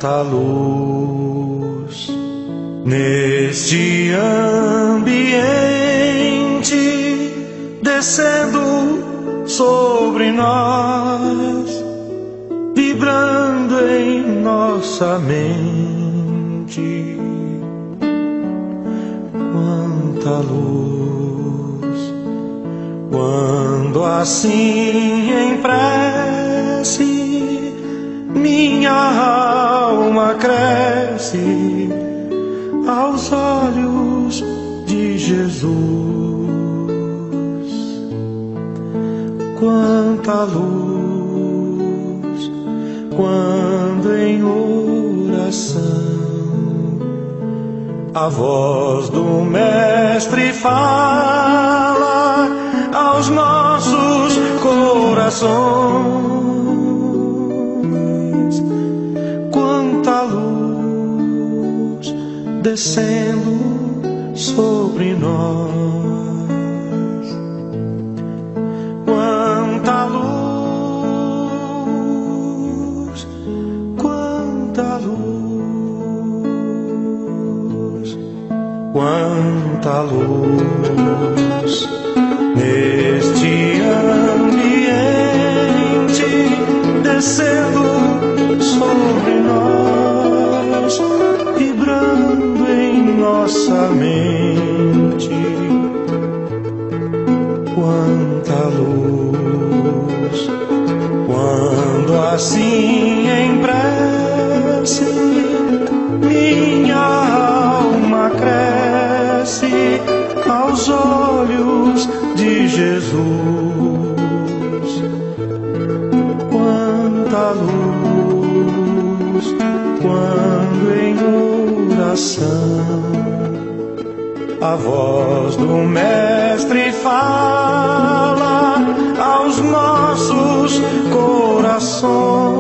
quanta luz neste ambiente descendo sobre nós, vibrando em nossa mente. Quanta luz, quando assim em prece minha alma cresce aos olhos de Jesus. Quanta luz, quando em oração a voz do Mestre fala aos nossos corações. Quanta luz descendo sobre nós. Quanta luz, quanta luz, quanta luz neste ambiente descendo sobre nós, vibrando em nossa mente. Quanta luz, quando assim em prece minha alma cresce aos olhos de Jesus. Quanta luz, quando em oração a voz do Mestre fala aos nossos corações.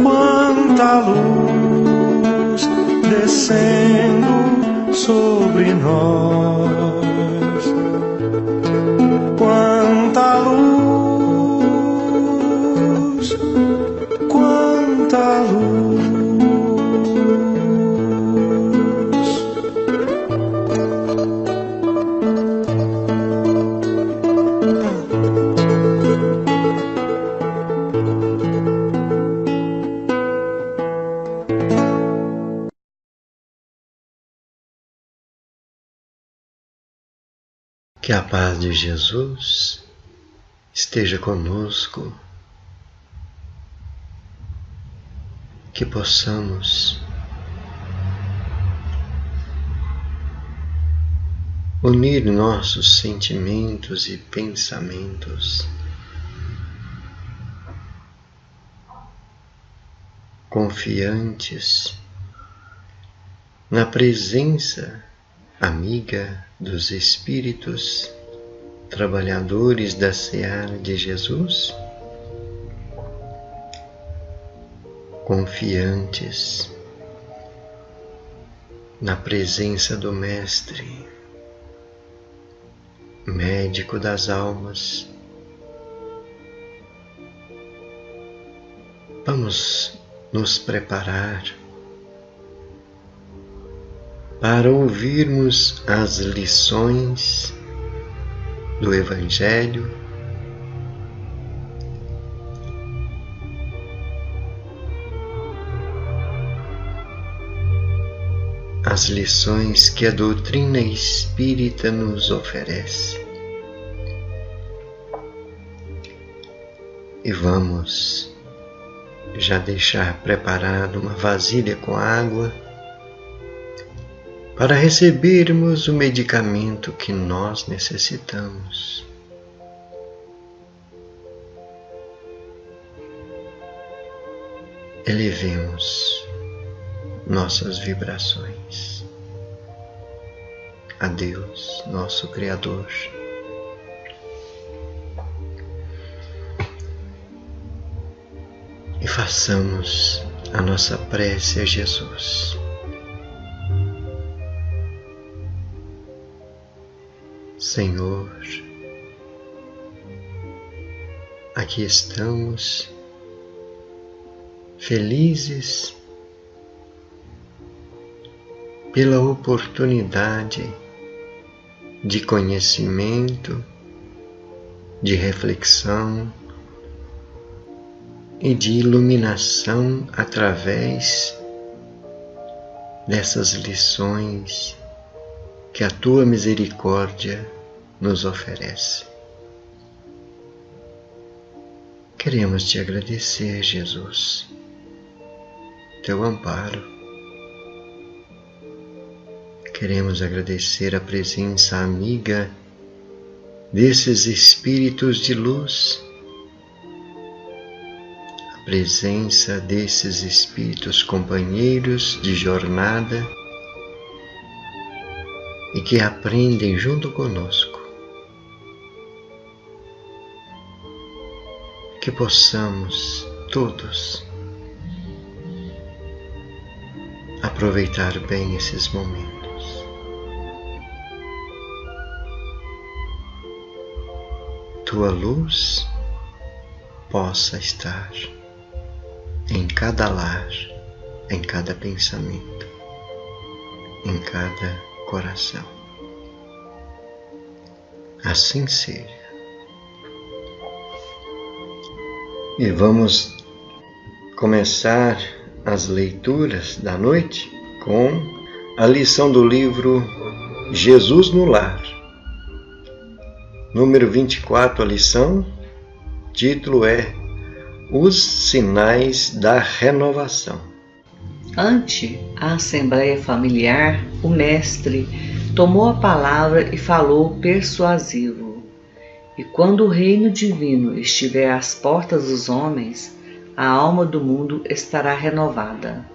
Quanta luz descendo sobre nós. Quanta luz, quanta luz. Que a paz de Jesus esteja conosco, que possamos unir nossos sentimentos e pensamentos, confiantes na presença amiga dos Espíritos, trabalhadores da seara de Jesus, confiantes na presença do Mestre, médico das almas. Vamos nos preparar para ouvirmos as lições do Evangelho, as lições que a doutrina espírita nos oferece. E vamos já deixar preparado uma vasilha com água para recebermos o medicamento que nós necessitamos. Elevemos nossas vibrações a Deus, nosso Criador. E façamos a nossa prece a Jesus. Senhor, aqui estamos felizes pela oportunidade de conhecimento, de reflexão e de iluminação através dessas lições que a Tua misericórdia nos oferece. Queremos Te agradecer, Jesus, Teu amparo. Queremos agradecer a presença amiga desses espíritos de luz, a presença desses espíritos companheiros de jornada e que aprendem junto conosco. Que possamos todos aproveitar bem esses momentos. Tua luz possa estar em cada lar, em cada pensamento, em cada coração. Assim seja. E vamos começar as leituras da noite com a lição do livro Jesus no Lar. Número 24, a lição, título é Os Sinais da Renovação. Ante a assembleia familiar, o mestre tomou a palavra e falou persuasivo. E quando o reino divino estiver às portas dos homens, a alma do mundo estará renovada.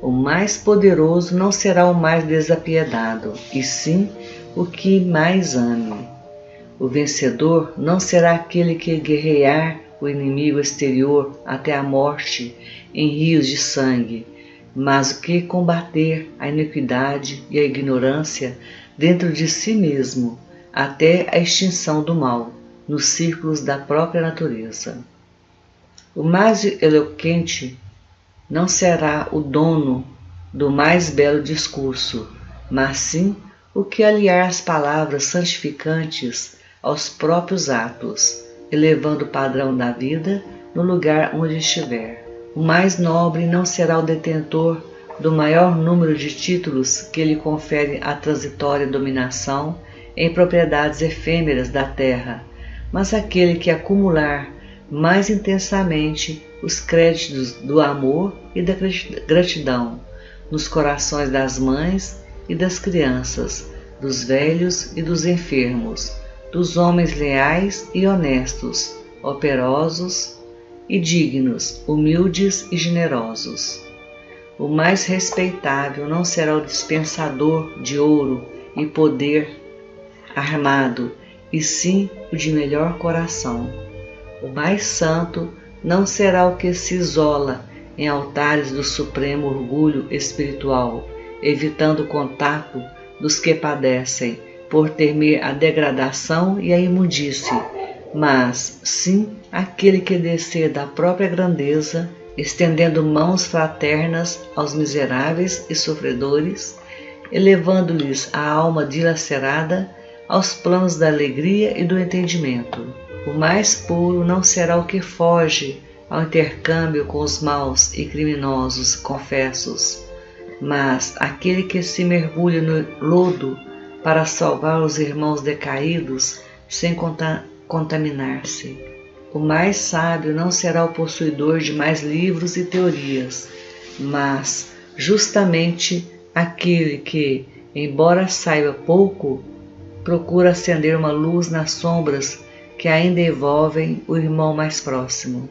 O mais poderoso não será o mais desapiedado, e sim o que mais ame. O vencedor não será aquele que guerrear o inimigo exterior até a morte em rios de sangue, mas o que combater a iniquidade e a ignorância dentro de si mesmo até a extinção do mal, nos círculos da própria natureza. O mais eloquente não será o dono do mais belo discurso, mas sim o que aliar as palavras santificantes aos próprios atos, elevando o padrão da vida no lugar onde estiver. O mais nobre não será o detentor do maior número de títulos que lhe confere a transitória dominação em propriedades efêmeras da terra, mas aquele que acumular mais intensamente os créditos do amor e da gratidão nos corações das mães e das crianças, dos velhos e dos enfermos, dos homens leais e honestos, operosos e dignos, humildes e generosos. O mais respeitável não será o dispensador de ouro e poder armado, e sim o de melhor coração. O mais santo não será o que se isola em altares do supremo orgulho espiritual, evitando o contato dos que padecem, por temer a degradação e a imundície, mas sim aquele que descer da própria grandeza, estendendo mãos fraternas aos miseráveis e sofredores, elevando-lhes a alma dilacerada aos planos da alegria e do entendimento. O mais puro não será o que foge ao intercâmbio com os maus e criminosos confessos, mas aquele que se mergulha no lodo para salvar os irmãos decaídos sem contaminar-se. O mais sábio não será o possuidor de mais livros e teorias, mas justamente aquele que, embora saiba pouco, procura acender uma luz nas sombras que ainda envolvem o irmão mais próximo.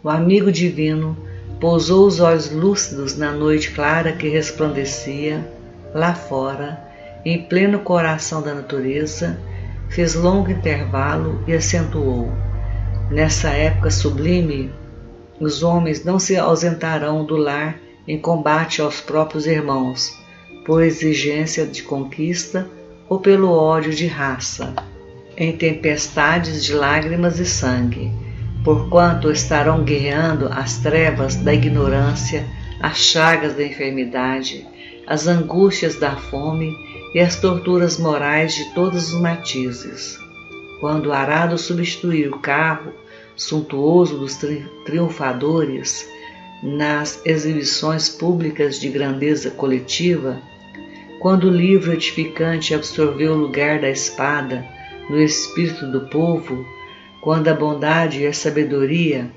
O amigo divino pousou os olhos lúcidos na noite clara que resplandecia lá fora, em pleno coração da natureza, fez longo intervalo e acentuou: nessa época sublime, os homens não se ausentarão do lar em combate aos próprios irmãos, por exigência de conquista ou pelo ódio de raça, em tempestades de lágrimas e sangue, porquanto estarão guerreando as trevas da ignorância, as chagas da enfermidade, as angústias da fome e as torturas morais de todos os matizes. Quando o arado substituir o carro suntuoso dos triunfadores nas exibições públicas de grandeza coletiva, quando o livro edificante absorveu o lugar da espada no espírito do povo, quando a bondade e a sabedoria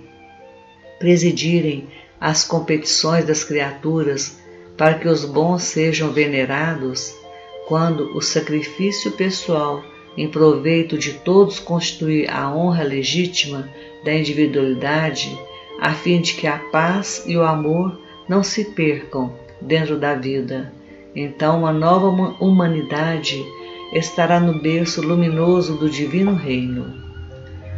presidirem as competições das criaturas para que os bons sejam venerados, quando o sacrifício pessoal em proveito de todos constituir a honra legítima da individualidade, a fim de que a paz e o amor não se percam dentro da vida, então uma nova humanidade estará no berço luminoso do divino reino.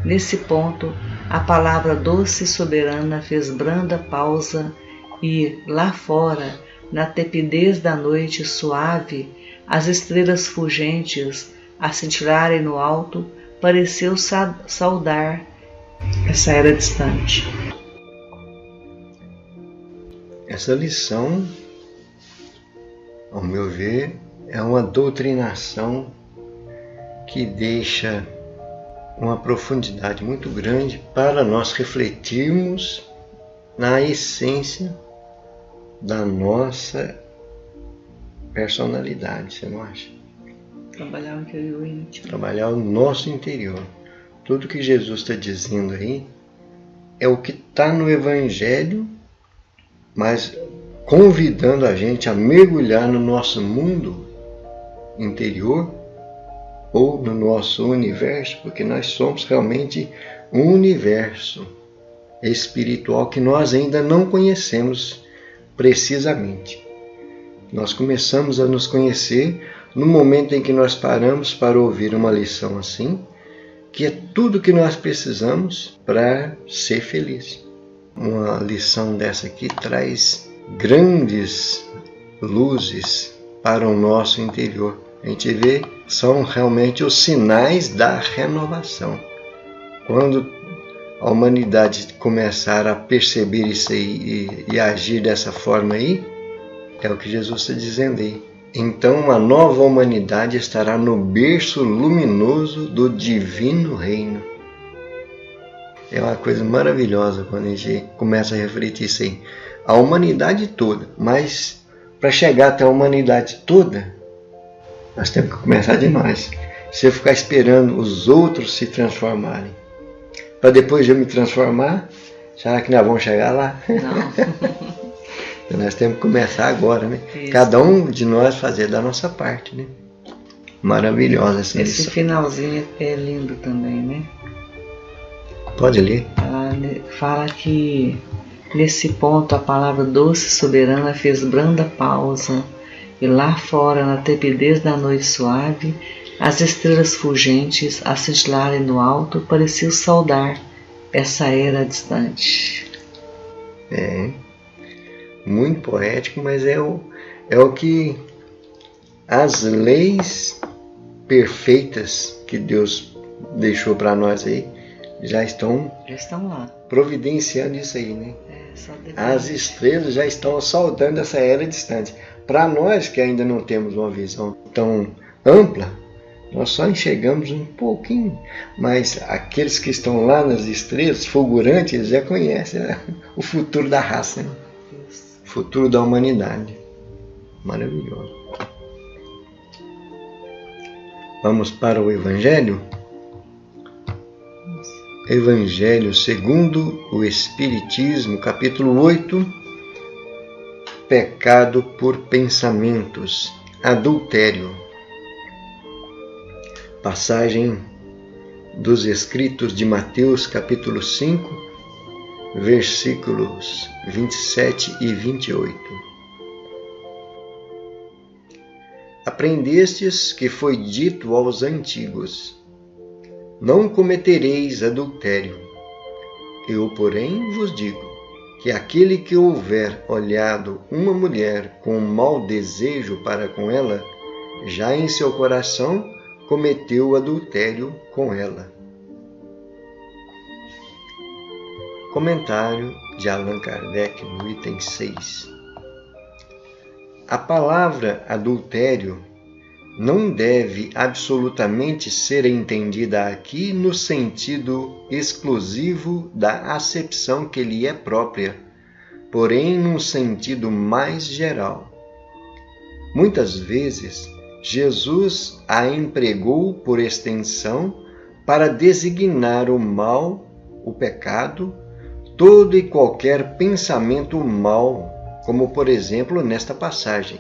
Nesse ponto, a palavra doce e soberana fez branda pausa e, lá fora, na tepidez da noite suave, as estrelas fulgentes a cintilarem no alto, pareceu saudar essa era distante. Essa lição, ao meu ver, é uma doutrinação que deixa uma profundidade muito grande para nós refletirmos na essência da nossa personalidade, você não acha? Trabalhar o interior íntimo. Trabalhar o nosso interior. Tudo que Jesus está dizendo aí é o que está no Evangelho, mas convidando a gente a mergulhar no nosso mundo interior ou no nosso universo, porque nós somos realmente um universo espiritual que nós ainda não conhecemos precisamente. Nós começamos a nos conhecer no momento em que nós paramos para ouvir uma lição assim, que é tudo que nós precisamos para ser feliz. Uma lição dessa aqui traz grandes luzes para o nosso interior. A gente vê, são realmente os sinais da renovação. Quando a humanidade começar a perceber isso aí e agir dessa forma aí, é o que Jesus está dizendo aí. Então uma nova humanidade estará no berço luminoso do divino reino. É uma coisa maravilhosa quando a gente começa a refletir isso aí. A humanidade toda, mas para chegar até a humanidade toda, nós temos que começar de nós. Se eu ficar esperando os outros se transformarem, para depois eu me transformar, será que nós vamos chegar lá? Não. Então nós temos que começar agora, né? Isso. Cada um de nós fazer da nossa parte, né? Maravilhosa essa lição. Esse finalzinho é lindo também, né? Pode ler. Fala que nesse ponto a palavra doce e soberana fez branda pausa, e lá fora, na tepidez da noite suave, as estrelas fulgentes a cintilarem no alto pareciam saudar essa era distante. É muito poético, mas é o que as leis perfeitas que Deus deixou para nós aí já estão lá providenciando isso aí, né? É, as estrelas já estão saudando essa era distante. Para nós que ainda não temos uma visão tão ampla, nós só enxergamos um pouquinho, mas aqueles que estão lá nas estrelas fulgurantes já conhecem, né? O futuro da raça, né? O futuro da humanidade. Maravilhoso. Vamos para o Evangelho? Evangelho segundo o Espiritismo, capítulo 8, Pecado por pensamentos, adultério. Passagem dos escritos de Mateus, capítulo 5, versículos 27 e 28. Aprendestes que foi dito aos antigos: não cometereis adultério. Eu, porém, vos digo que aquele que houver olhado uma mulher com mau desejo para com ela, já em seu coração cometeu adultério com ela. Comentário de Allan Kardec no item 6. A palavra adultério não deve absolutamente ser entendida aqui no sentido exclusivo da acepção que lhe é própria, porém num sentido mais geral. Muitas vezes, Jesus a empregou por extensão para designar o mal, o pecado, todo e qualquer pensamento mau, como por exemplo nesta passagem.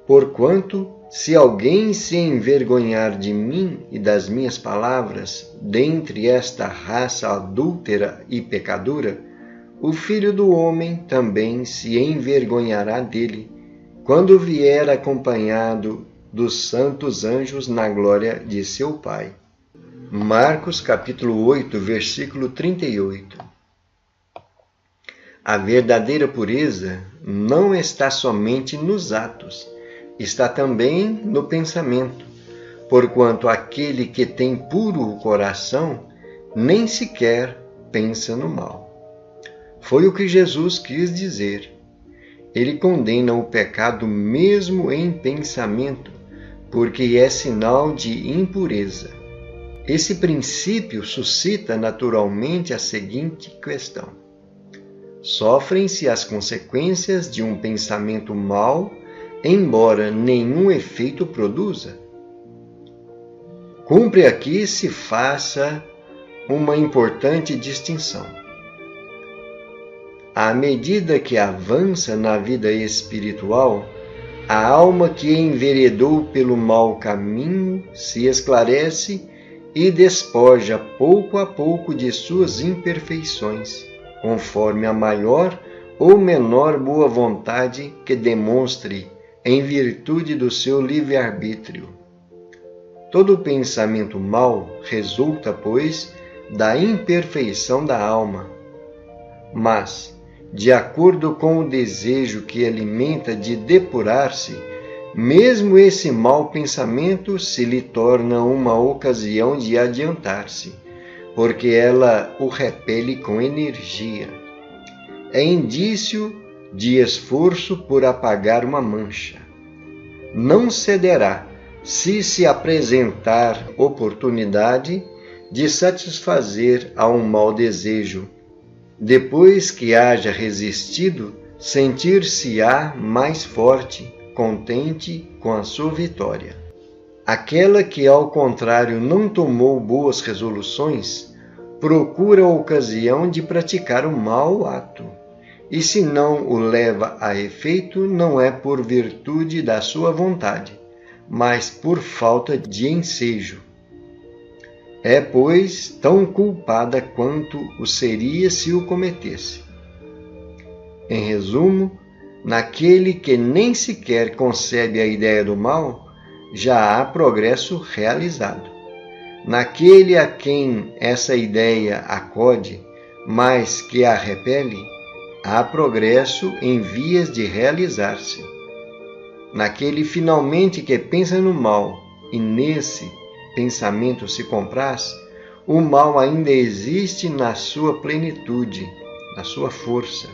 Porquanto, se alguém se envergonhar de mim e das minhas palavras, dentre esta raça adúltera e pecadora, o Filho do Homem também se envergonhará dele, quando vier acompanhado dos santos anjos na glória de seu Pai. Marcos capítulo 8, versículo 38. A verdadeira pureza não está somente nos atos, está também no pensamento, porquanto aquele que tem puro o coração nem sequer pensa no mal. Foi o que Jesus quis dizer. Ele condena o pecado mesmo em pensamento, porque é sinal de impureza. Esse princípio suscita naturalmente a seguinte questão: sofrem-se as consequências de um pensamento mau, embora nenhum efeito produza? Cumpre aqui se faça uma importante distinção. À medida que avança na vida espiritual, a alma que enveredou pelo mau caminho se esclarece e despoja pouco a pouco de suas imperfeições, conforme a maior ou menor boa vontade que demonstre em virtude do seu livre-arbítrio. Todo pensamento mau resulta, pois, da imperfeição da alma. Mas, de acordo com o desejo que alimenta de depurar-se, mesmo esse mau pensamento se lhe torna uma ocasião de adiantar-se, porque ela o repele com energia. É indício de esforço por apagar uma mancha. Não cederá se apresentar oportunidade de satisfazer a um mau desejo. Depois que haja resistido, sentir-se-á mais forte, contente com a sua vitória. Aquela que, ao contrário, não tomou boas resoluções, procura a ocasião de praticar o mau ato, e se não o leva a efeito, não é por virtude da sua vontade, mas por falta de ensejo. É, pois, tão culpada quanto o seria se o cometesse. Em resumo, naquele que nem sequer concebe a ideia do mal, já há progresso realizado. Naquele a quem essa ideia acode, mas que a repele, há progresso em vias de realizar-se. Naquele finalmente que pensa no mal e nesse pensamento se compraz, o mal ainda existe na sua plenitude, na sua força.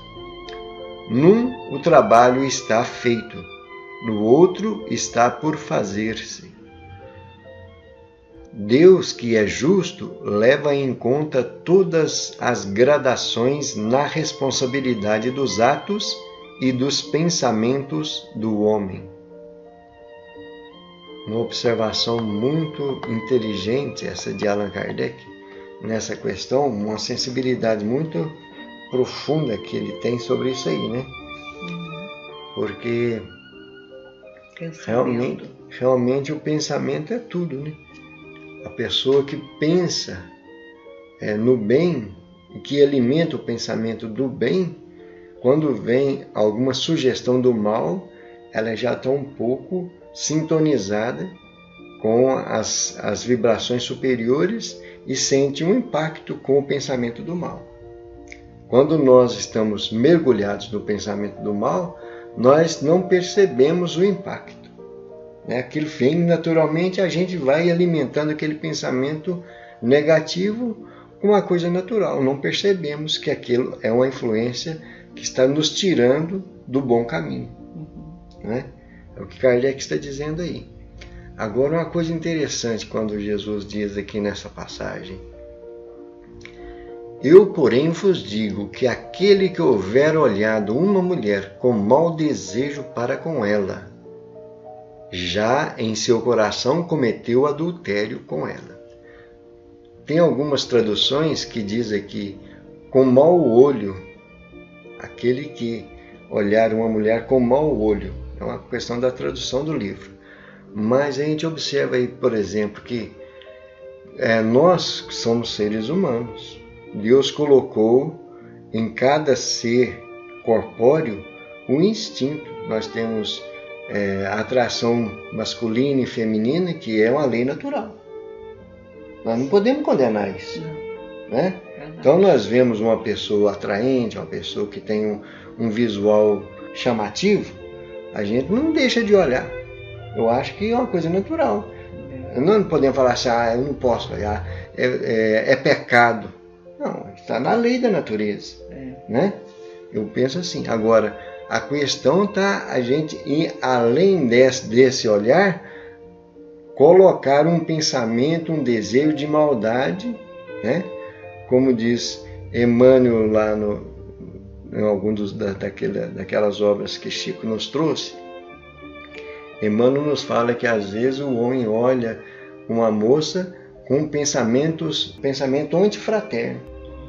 Num, o trabalho está feito, no outro está por fazer-se. Deus, que é justo, leva em conta todas as gradações na responsabilidade dos atos e dos pensamentos do homem. Uma observação muito inteligente essa de Allan Kardec nessa questão, uma sensibilidade muito profunda que ele tem sobre isso aí, né? Porque realmente o pensamento é tudo, né? A pessoa que pensa no bem e que alimenta o pensamento do bem, quando vem alguma sugestão do mal, ela já está um pouco sintonizada com as vibrações superiores e sente um impacto com o pensamento do mal. Quando nós estamos mergulhados no pensamento do mal, nós não percebemos o impacto. Aquilo vem naturalmente, a gente vai alimentando aquele pensamento negativo uma coisa natural. Não percebemos que aquilo é uma influência que está nos tirando do bom caminho. Né? É o que Kardec está dizendo aí. Agora, uma coisa interessante quando Jesus diz aqui nessa passagem: eu, porém, vos digo que aquele que houver olhado uma mulher com mau desejo para com ela, já em seu coração cometeu adultério com ela. Tem algumas traduções que diz aqui, com mau olho, aquele que olhar uma mulher com mau olho. É uma questão da tradução do livro. Mas a gente observa aí, por exemplo, que nós somos seres humanos. Deus colocou em cada ser corpóreo um instinto. Nós temos a atração masculina e feminina, que é uma lei natural. Nós não podemos condenar isso. Né? Então nós vemos uma pessoa atraente, uma pessoa que tem um visual chamativo, a gente não deixa de olhar. Eu acho que é uma coisa natural. Nós não podemos falar assim, eu não posso olhar, é pecado. Não, está na lei da natureza. Né? Eu penso assim. Agora, a questão está a gente ir além desse olhar, colocar um pensamento, um desejo de maldade, né? Como diz Emmanuel lá em algumas daquelas obras que Chico nos trouxe. Emmanuel nos fala que às vezes o homem olha uma moça com um pensamento antifraterno.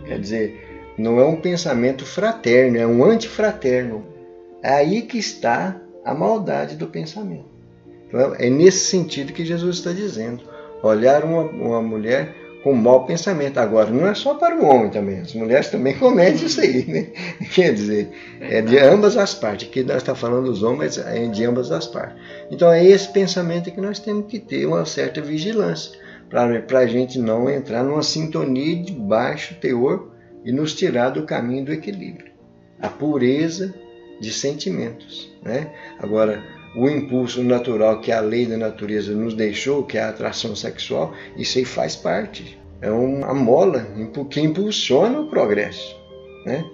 Quer dizer, não é um pensamento fraterno, é um antifraterno. É aí que está a maldade do pensamento. Então, é nesse sentido que Jesus está dizendo. Olhar uma mulher com mau pensamento. Agora, não é só para o homem também. As mulheres também cometem isso aí. Né? Quer dizer, é de ambas as partes. Aqui nós estamos falando dos homens, é de ambas as partes. Então, é esse pensamento que nós temos que ter uma certa vigilância. Para a gente não entrar numa sintonia de baixo teor e nos tirar do caminho do equilíbrio. A pureza de sentimentos. Né? Agora, o impulso natural que a lei da natureza nos deixou, que é a atração sexual, isso aí faz parte. É uma mola que impulsiona o progresso. Né?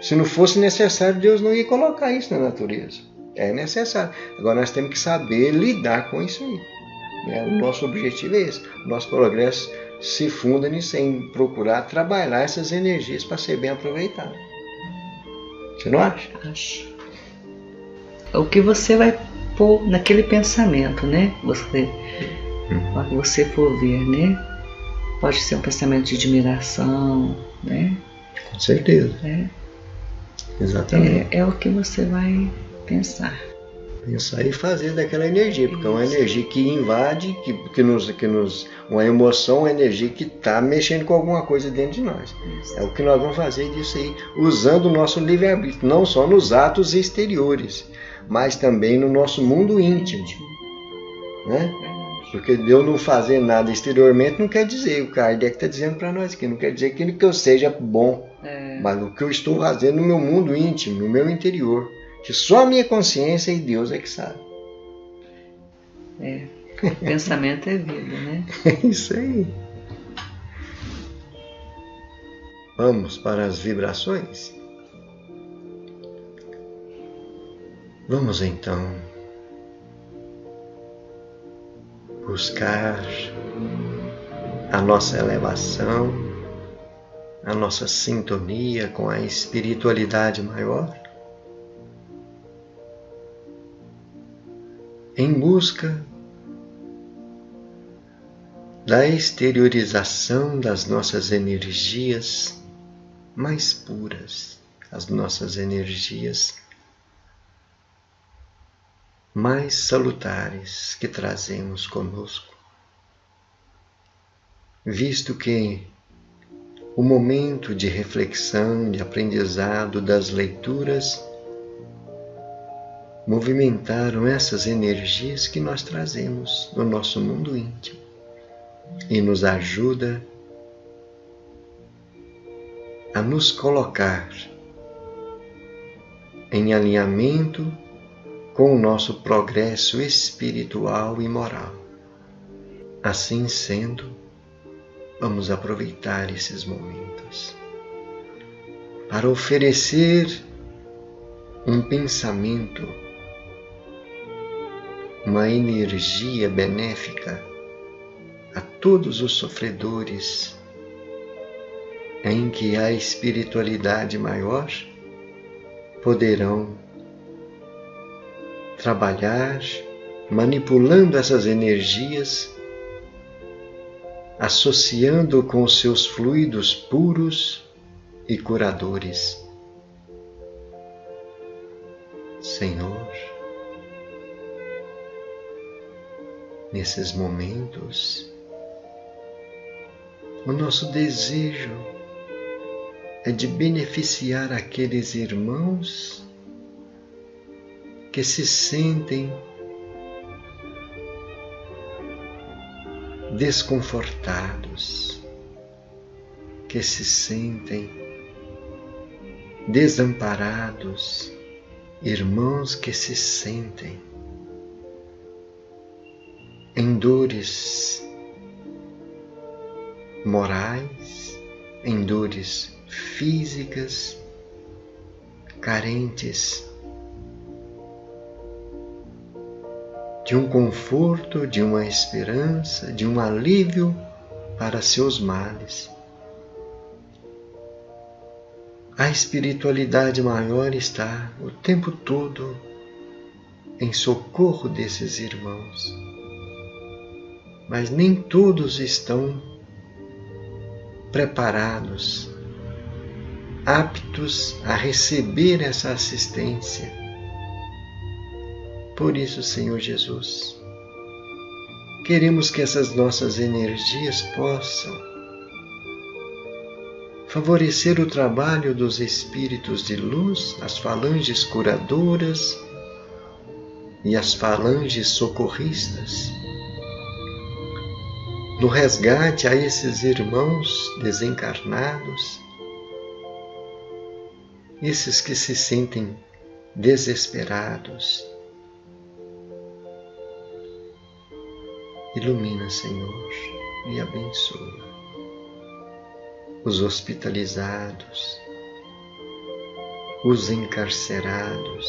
Se não fosse necessário, Deus não ia colocar isso na natureza. É necessário. Agora nós temos que saber lidar com isso aí. O nosso objetivo é esse. O nosso progresso se funda nisso, em procurar trabalhar essas energias para ser bem aproveitado. Você não acha? Acho. O que você vai pôr naquele pensamento, né? Quando você for ver, né? Pode ser um pensamento de admiração, né? Com certeza. Exatamente. É o que você vai pensar. Pensar e fazer daquela energia, porque é uma energia que invade, que nos uma emoção, uma energia que está mexendo com alguma coisa dentro de nós. Isso. É o que nós vamos fazer disso aí, usando o nosso livre-arbítrio, não só nos atos exteriores, mas também no nosso mundo íntimo. Né? Porque Deus não fazer nada exteriormente não quer dizer, o Kardec está dizendo para nós aqui, não quer dizer que eu seja bom, mas o que eu estou fazendo no meu mundo íntimo, no meu interior, que só a minha consciência e Deus é que sabe. Pensamento é vida, né? É isso aí. Vamos para as vibrações? Vamos então buscar a nossa elevação, a nossa sintonia com a espiritualidade maior, em busca da exteriorização das nossas energias mais puras, as nossas energias mais salutares que trazemos conosco, visto que o momento de reflexão, de aprendizado das leituras movimentaram essas energias que nós trazemos no nosso mundo íntimo e nos ajuda a nos colocar em alinhamento com o nosso progresso espiritual e moral. Assim sendo, Vamos aproveitar esses momentos para oferecer um pensamento, uma energia benéfica a todos os sofredores em que a espiritualidade maior poderão trabalhar manipulando essas energias, associando com os seus fluidos puros e curadores. Senhor, nesses momentos, o nosso desejo é de beneficiar aqueles irmãos que se sentem desconfortados, que se sentem desamparados, irmãos que se sentem em dores morais, em dores físicas, carentes de um conforto, de uma esperança, de um alívio para seus males. A espiritualidade maior está o tempo todo em socorro desses irmãos, mas nem todos estão preparados, aptos a receber essa assistência. Por isso, Senhor Jesus, queremos que essas nossas energias possam favorecer o trabalho dos espíritos de luz, as falanges curadoras e as falanges socorristas, no resgate a esses irmãos desencarnados, esses que se sentem desesperados. Ilumina, Senhor, e abençoa os hospitalizados, os encarcerados,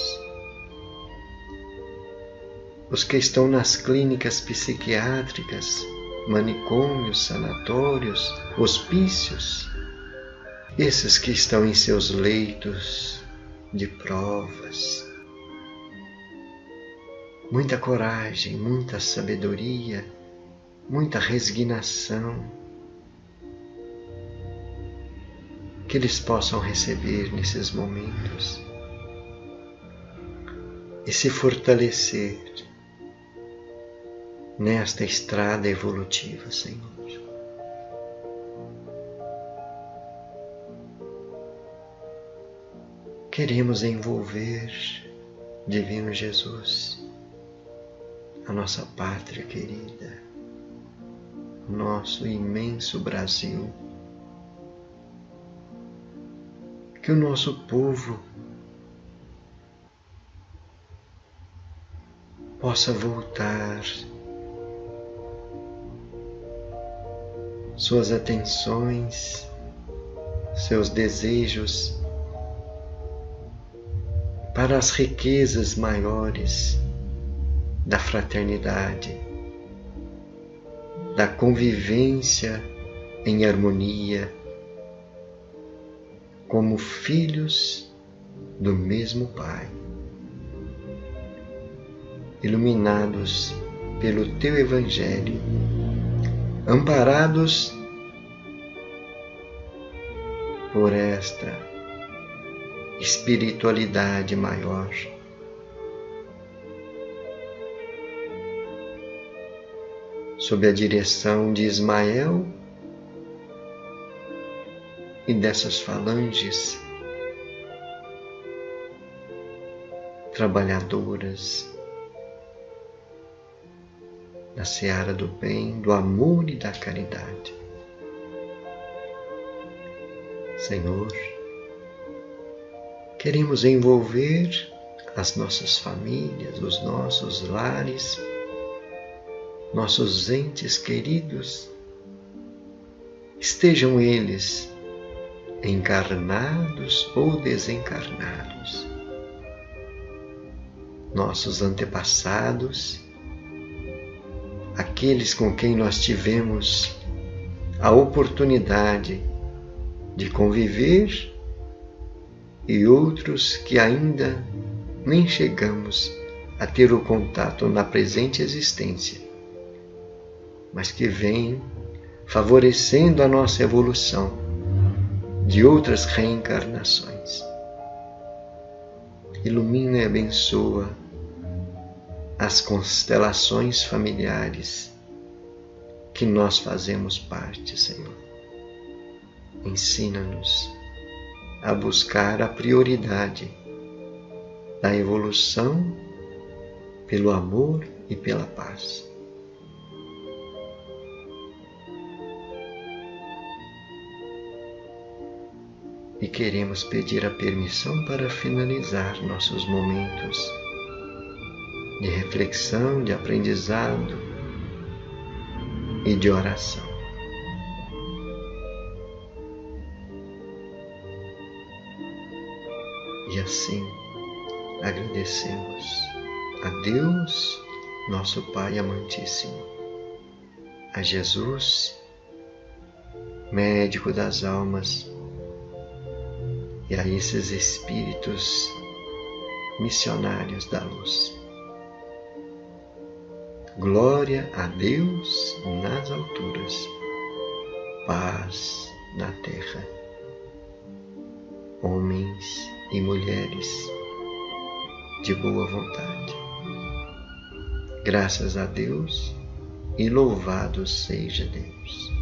os que estão nas clínicas psiquiátricas, manicômios, sanatórios, hospícios, esses que estão em seus leitos de provas. Muita coragem, muita sabedoria, muita resignação, que eles possam receber nesses momentos e se fortalecer nesta estrada evolutiva, Senhor. Queremos envolver, Divino Jesus, a nossa pátria querida, o nosso imenso Brasil, que o nosso povo possa voltar suas atenções, seus desejos para as riquezas maiores da fraternidade, da convivência em harmonia, como filhos do mesmo Pai, iluminados pelo Teu Evangelho, amparados por esta espiritualidade maior. Sob a direção de Ismael e dessas falanges trabalhadoras da seara do bem, do amor e da caridade. Senhor, queremos envolver as nossas famílias, os nossos lares, nossos entes queridos, estejam eles encarnados ou desencarnados, nossos antepassados, aqueles com quem nós tivemos a oportunidade de conviver e outros que ainda nem chegamos a ter o contato na presente existência, mas que vêm favorecendo a nossa evolução de outras reencarnações. Ilumina e abençoa as constelações familiares que nós fazemos parte, Senhor. Ensina-nos a buscar a prioridade da evolução pelo amor e pela paz. E queremos pedir a permissão para finalizar nossos momentos de reflexão, de aprendizado e de oração. E assim agradecemos a Deus, nosso Pai amantíssimo, a Jesus, médico das almas, e a esses espíritos missionários da luz. Glória a Deus nas alturas, paz na terra. Homens e mulheres de boa vontade. Graças a Deus e louvado seja Deus.